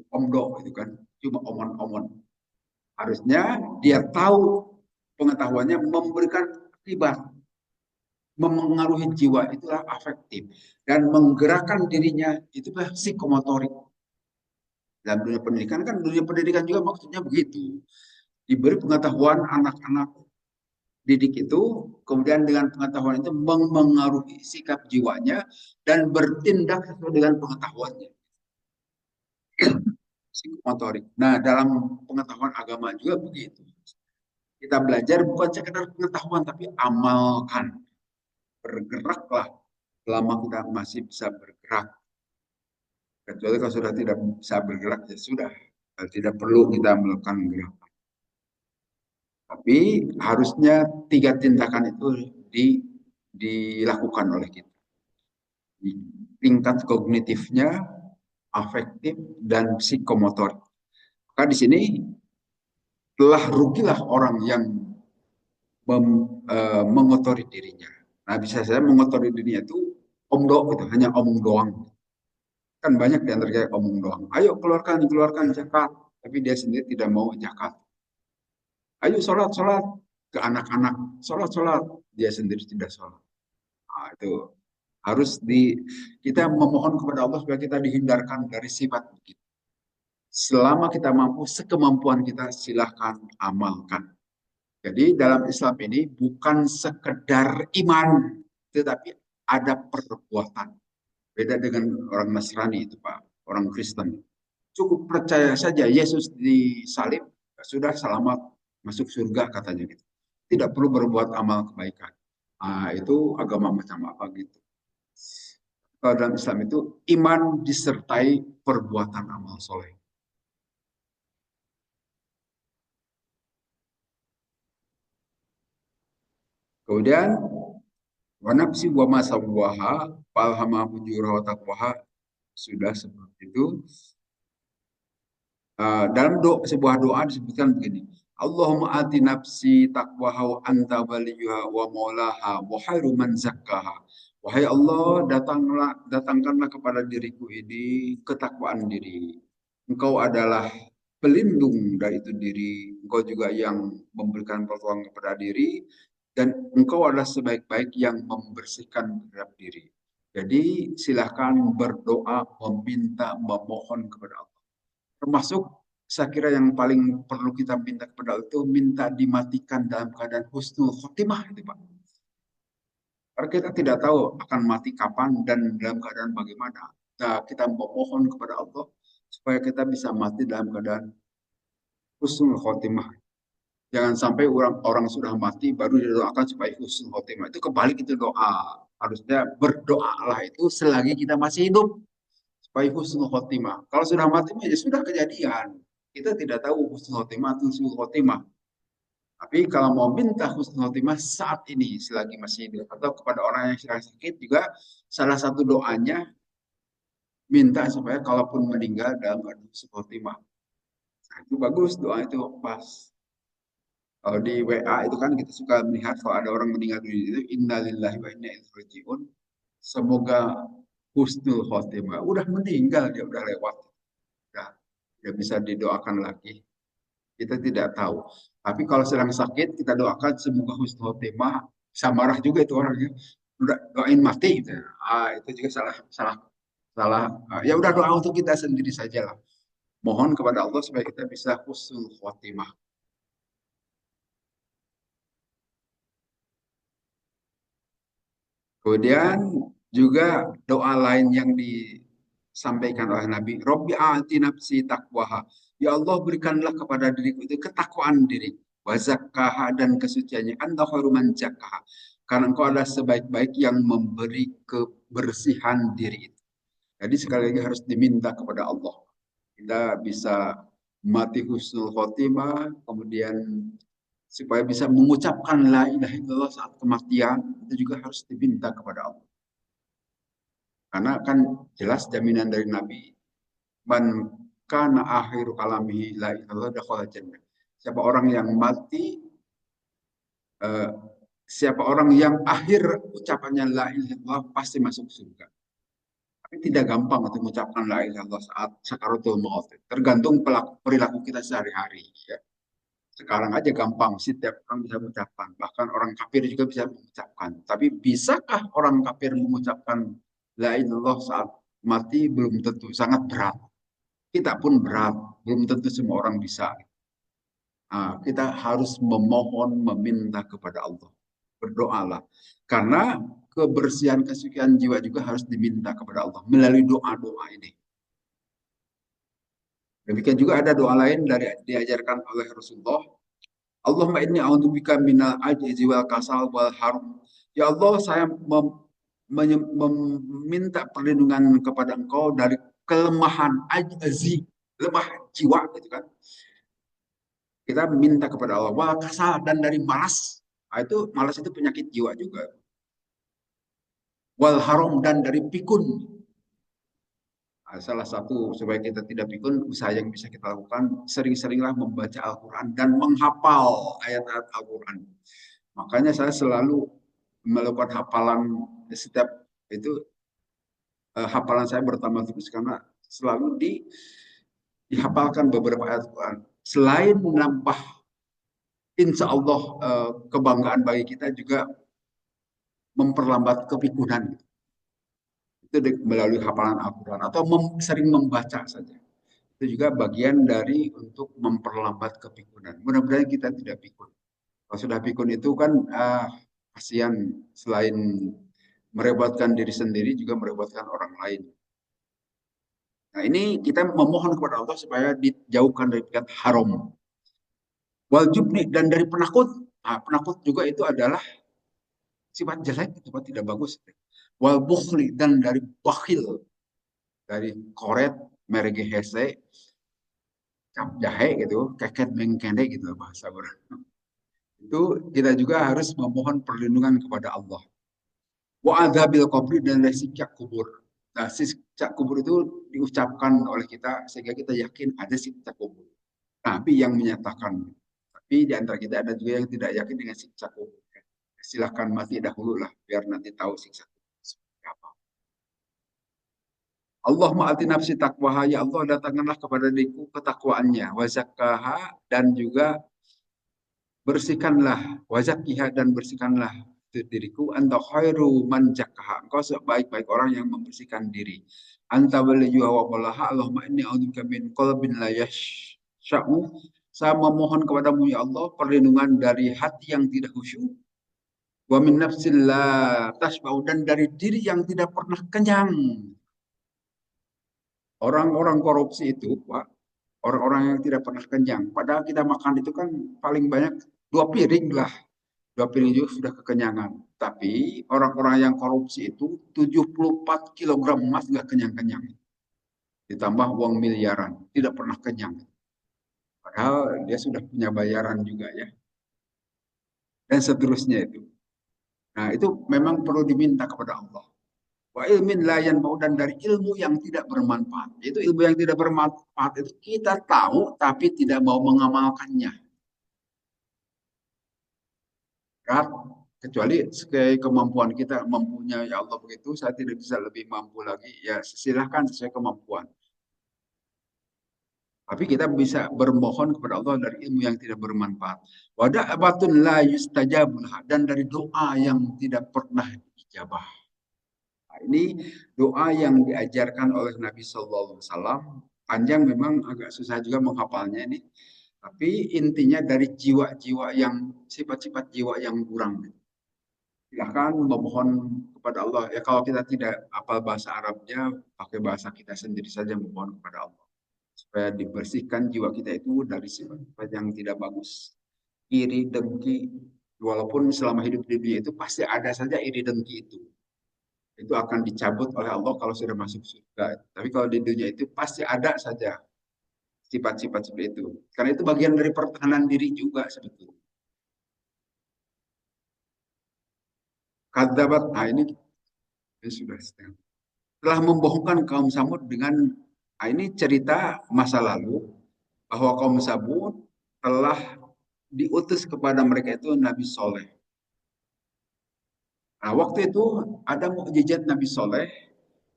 Omdo itu kan cuma omon-omon. Harusnya dia tahu pengetahuannya memberikan akibat, memengaruhi jiwa itulah afektif dan menggerakkan dirinya itulah psikomotorik. Dalam dunia pendidikan kan dunia pendidikan juga maksudnya begitu. Diberi pengetahuan anak-anak didik itu, kemudian dengan pengetahuan itu memengaruhi sikap jiwanya dan bertindak sesuai dengan pengetahuannya. Psikomotorik. Nah, dalam pengetahuan agama juga begitu. Kita belajar bukan sekedar pengetahuan, tapi amalkan. Bergeraklah selama kita masih bisa bergerak. Kecuali kalau sudah tidak bisa bergerak, ya sudah. Tidak perlu kita melakukan gerakan. Tapi harusnya 3 tindakan itu dilakukan oleh kita. Tingkat kognitifnya, afektif, dan psikomotor. Maka di sini telah rugilah orang yang mengotori dirinya. Nah, bisa saya mengotori dirinya itu omdo gitu, hanya omong doang. Kan banyak di antara kita omong doang. Ayo keluarkan, keluarkan zakat. Tapi dia sendiri tidak mau zakat. Ayo sholat, sholat. Ke anak-anak, sholat, sholat. Dia sendiri tidak sholat. Nah, itu harus kita memohon kepada Allah supaya kita dihindarkan dari sifat begitu. Selama kita mampu, sekemampuan kita silahkan amalkan. Jadi dalam Islam ini bukan sekedar iman, tetapi ada perbuatan. Beda dengan orang Nasrani itu Pak, orang Kristen. Cukup percaya saja Yesus disalib, sudah selamat masuk surga katanya gitu. Tidak perlu berbuat amal kebaikan. Ah, itu agama macam apa gitu. Kalau dalam Islam itu iman disertai perbuatan amal soleh. Kemudian wa nafsi wa ma sawwaha falhamaha fujuraha wa taqwaha, sudah seperti itu. Dalam sebuah doa disebutkan begini. Allahumma ati nafsi taqwaha wa anta waliyuha wa maulaha wa khairu man zakkaha. Wahai Allah, datangkanlah kepada diriku ini ketakwaan diri. Engkau adalah pelindung dari itu diri. Engkau juga yang memberikan pertolongan kepada diri. Dan engkau adalah sebaik-baik yang membersihkan terhadap diri. Jadi silahkan berdoa, meminta, memohon kepada Allah. Termasuk saya kira yang paling perlu kita minta kepada Allah itu minta dimatikan dalam keadaan husnul khotimah itu Pak. Karena kita tidak tahu akan mati kapan dan dalam keadaan bagaimana. Nah, kita memohon kepada Allah supaya kita bisa mati dalam keadaan husnul khotimah. Jangan sampai orang sudah mati baru didoakan supaya husnul khotimah. Itu kebalik itu doa. Harusnya berdoalah itu selagi kita masih hidup supaya husnul khotimah. Kalau sudah mati ya sudah kejadian. Kita tidak tahu husnul khotimah atau husnul khotimah. Tapi kalau mau minta husnul khotimah saat ini selagi masih hidup atau kepada orang yang sedang sakit juga salah satu doanya minta supaya kalaupun meninggal dalam keadaan husnul khotimah. Nah, itu bagus doa itu pas. Kalau di WA itu kan kita suka melihat kalau ada orang meninggal dunia itu innalillahi wa inna ilaihi rajiun. Semoga husnul khotimah. Udah meninggal dia udah lewat. Udah tidak bisa didoakan lagi. Kita tidak tahu. Tapi kalau sedang sakit kita doakan semoga husnul khotimah. Bisa marah juga itu orangnya. Udah doain mati gitu. Itu juga salah salah salah. Ya udah doa untuk kita sendiri saja lah. Mohon kepada Allah supaya kita bisa husnul khotimah. Kemudian juga doa lain yang disampaikan oleh Nabi, Robbi a'ti nafsi taqwaha. Ya Allah berikanlah kepada diriku itu ketakwaan diri. Wa zakkaha dan kesuciannya. Anta khairu man zakkaha. Karena engkau adalah sebaik-baik yang memberi kebersihan diri itu. Jadi sekali lagi harus diminta kepada Allah. Kita bisa mati husnul khotimah, kemudian supaya bisa mengucapkan la ilaha illallah saat kematian, itu juga harus diminta kepada Allah. Karena kan jelas jaminan dari Nabi, man kana akhiru kalamihi la ilaha illallah dakhala jannah. Siapa orang yang mati, eh, siapa orang yang akhir ucapannya la ilaha illallah pasti masuk surga. Tapi tidak gampang untuk mengucapkan la ilaha illallah saat sakaratul maut. Tergantung perilaku kita sehari-hari. Ya. Sekarang aja gampang, setiap orang bisa mengucapkan. Bahkan orang kafir juga bisa mengucapkan. Tapi bisakah orang kafir mengucapkan la ilaha illallah saat mati? Belum tentu, sangat berat. Kita pun berat, belum tentu semua orang bisa. Nah, kita harus memohon, meminta kepada Allah. Berdoalah. Karena kebersihan kesucian jiwa juga harus diminta kepada Allah melalui doa-doa ini. Demikian juga ada doa lain dari diajarkan oleh Rasulullah. Allahumma inni a'udzubika minal ajzi wal kasal wal harum. Ya Allah, saya meminta perlindungan kepada Engkau dari kelemahan ajzi, lemah jiwa gitu kan. Kita minta kepada Allah wal kasal dan dari malas. Nah, itu malas itu penyakit jiwa juga. Wal harum dan dari pikun. Salah satu supaya kita tidak pikun, usaha yang bisa kita lakukan, sering-seringlah membaca Al-Quran dan menghafal ayat-ayat Al-Quran. Makanya saya selalu melakukan hafalan setiap itu, hafalan saya bertambah terus karena selalu dihafalkan beberapa ayat Al-Quran. Selain menambah, insya Allah, kebanggaan bagi kita, juga memperlambat kepikunan. Itu melalui hafalan Al-Quran atau sering membaca saja. Itu juga bagian dari untuk memperlambat kepikunan. Mudah-mudahan kita tidak pikun. Kalau sudah pikun itu kan kasihan, selain merepotkan diri sendiri juga merepotkan orang lain. Nah, ini kita memohon kepada Allah supaya dijauhkan dari perkara haram. Wal jubni, dan dari penakut. Nah, penakut juga itu adalah sifat jelek, sifat tidak bagus. Wal bukhli, dan dari bakhil, dari koret, merege hese, cap jahe gitu, keket mengkende gitu bahasa orang. Itu kita juga harus memohon perlindungan kepada Allah. Wa adzabil qabri, dan dari siksa kubur. Nah, siksa kubur itu diucapkan oleh kita sehingga kita yakin ada siksa kubur. Nabi yang menyatakan. Tapi di antara kita ada juga yang tidak yakin dengan siksa kubur. Silahkan mati dahulu lah, biar nanti tahu siksa kubur seperti apa. Allahumma ati nafsi taqwaha, ya Allah datangkanlah kepada diriku ketakwaannya, wa zakkaha, dan juga bersihkanlah, wa zakkiha, dan bersihkanlah diriku, anta khairu man zakkaha, engkau sebaik-baik orang yang membersihkan diri. Anta waliyuha wa mawlaha, Allahumma inni a'udzubika min qalbin la yasha'u, saya memohon kepadamu ya Allah perlindungan dari hati yang tidak khusyuk, wa min nafsin la tashba'u, dan dari diri yang tidak pernah kenyang. Orang-orang korupsi itu, Pak, orang-orang yang tidak pernah kenyang. Padahal kita makan itu kan paling banyak 2 piring lah. 2 piring juga sudah kekenyangan. Tapi orang-orang yang korupsi itu 74 kilogram emas nggak kenyang-kenyang. Ditambah uang miliaran, tidak pernah kenyang. Padahal dia sudah punya bayaran juga ya. Dan seterusnya itu. Nah, itu memang perlu diminta kepada Allah. Wa ilmin la yanfa'u, dan dari ilmu yang tidak bermanfaat. Itu ilmu yang tidak bermanfaat itu kita tahu tapi tidak mau mengamalkannya. Berat, kecuali sesuai kemampuan kita, mampunya ya Allah begitu, saya tidak bisa lebih mampu lagi, ya silahkan sesuai kemampuan. Tapi kita bisa bermohon kepada Allah dari ilmu yang tidak bermanfaat. Wada'abatun la yustajabul, dan dari doa yang tidak pernah dijabah. Nah, ini doa yang diajarkan oleh Nabi Sallallahu Alaihi Wasallam. Panjang, memang agak susah juga menghafalnya ini. Tapi intinya dari jiwa-jiwa yang, sifat-sifat jiwa yang kurang. Silahkan memohon kepada Allah. Ya kalau kita tidak hafal bahasa Arabnya, pakai bahasa kita sendiri saja memohon kepada Allah. Supaya dibersihkan jiwa kita itu dari sifat-sifat yang tidak bagus. Iri, dengki, walaupun selama hidup di dunia itu pasti ada saja iri dengki itu. Itu akan dicabut oleh Allah kalau sudah masuk surga. Tapi kalau di dunia itu pasti ada saja sifat-sifat seperti itu. Karena itu bagian dari pertahanan diri juga sebetulnya. Kadzabat, nah ini sudah setengah. Telah membohongkan kaum Samud dengan, nah ini cerita masa lalu bahwa kaum Samud telah diutus kepada mereka itu Nabi Soleh. Nah, waktu itu ada mukjizat Nabi Soleh,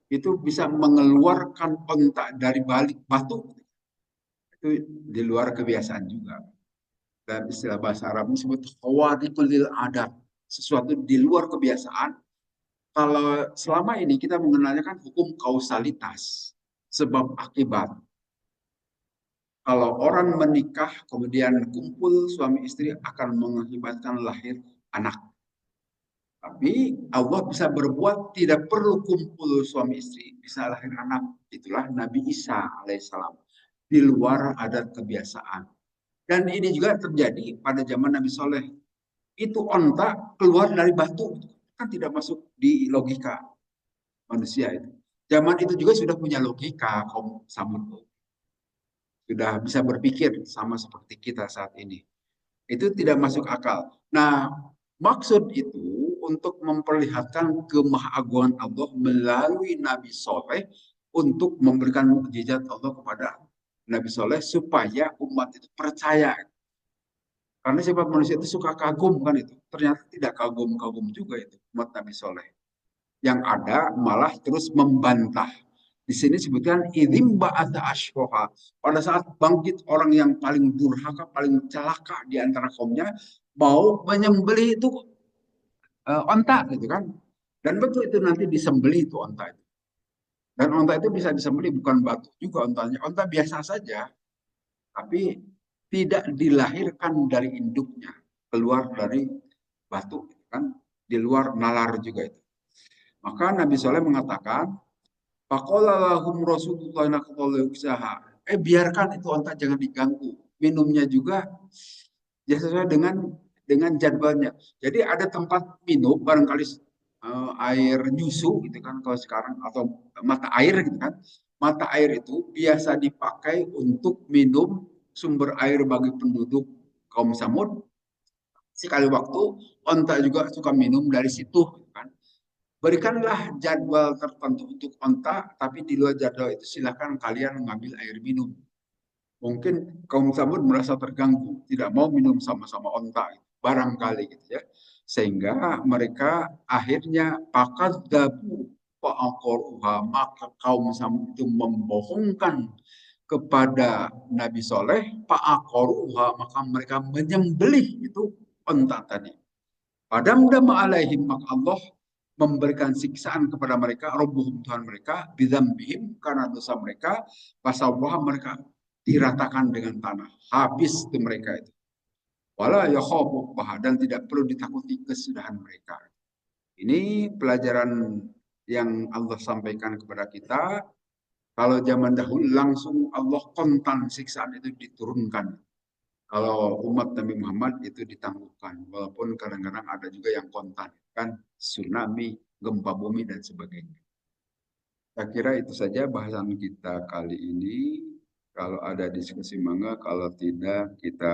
itu bisa mengeluarkan onta dari balik batu. Itu di luar kebiasaan juga. Dan istilah bahasa Arab disebut khawarikul lil adat, sesuatu di luar kebiasaan. Kalau selama ini kita mengenalnya kan hukum kausalitas, sebab akibat. Kalau orang menikah kemudian kumpul suami istri akan mengakibatkan lahir anak. Tapi Allah bisa berbuat tidak perlu kumpul suami istri, bisa lahir anak. Itulah Nabi Isa alaihissalam. Di luar adat kebiasaan. Dan ini juga terjadi pada zaman Nabi Soleh. Itu onta keluar dari batu. Kan tidak masuk di logika manusia itu. Zaman itu juga sudah punya logika kaum Samud. Sudah bisa berpikir sama seperti kita saat ini. Itu tidak masuk akal. Nah, maksud itu untuk memperlihatkan kemahaguan Allah melalui Nabi Soleh untuk memberikan mukjizat Allah kepada Nabi Soleh supaya umat itu percaya. Karena sifat manusia itu suka kagum kan itu. Ternyata tidak kagum-kagum juga itu umat Nabi Soleh. Yang ada malah terus membantah. Di sini sebutkan idim ba'atha ashkoha. Pada saat bangkit orang yang paling durhaka, paling celaka di antara kaumnya, mau menyembelih itu onta gitu kan. Dan betul itu nanti disembelih itu onta itu. Dan onta itu bisa disembelih bukan batu juga ontanya. Onta biasa saja, tapi tidak dilahirkan dari induknya, keluar dari batu gitu kan. Di luar nalar juga itu. Maka Nabi Soleh mengatakan, Faqala lahum Rasulullah naqtallahu usaha. Biarkan itu onta jangan diganggu. Minumnya juga ya sesuai dengan jadwalnya. Jadi ada tempat minum barangkali air nyusu gitu kan kalau sekarang atau mata air gitu kan. Mata air itu biasa dipakai untuk minum sumber air bagi penduduk kaum Samud. Sekali waktu onta juga suka minum dari situ gitu kan. Berikanlah jadwal tertentu untuk onta, tapi di luar jadwal itu silahkan kalian mengambil air minum. Mungkin kaum Samud merasa terganggu, tidak mau minum sama-sama onta, barangkali gitu ya. Sehingga mereka akhirnya pakadzabu fa'aqaruha, maka kaum Samud itu membohongkan kepada Nabi Soleh, fa'aqaruha, maka mereka menyembelih itu onta tadi. Padam dama alaihim, maka Allah memberikan siksaan kepada mereka, Rabbuhum Tuhan mereka, bidzambihim karena dosa mereka, pasawah mereka diratakan dengan tanah. Habis itu mereka itu. Wala yakhafu dan tidak perlu ditakuti kesudahan mereka. Ini pelajaran yang Allah sampaikan kepada kita. Kalau zaman dahulu langsung Allah kontan siksaan itu diturunkan. Kalau umat Nabi Muhammad itu ditangguhkan. Walaupun kadang-kadang ada juga yang kontan. Kan tsunami, gempa bumi, dan sebagainya. Saya kira itu saja bahasan kita kali ini. Kalau ada diskusi mangga, kalau tidak kita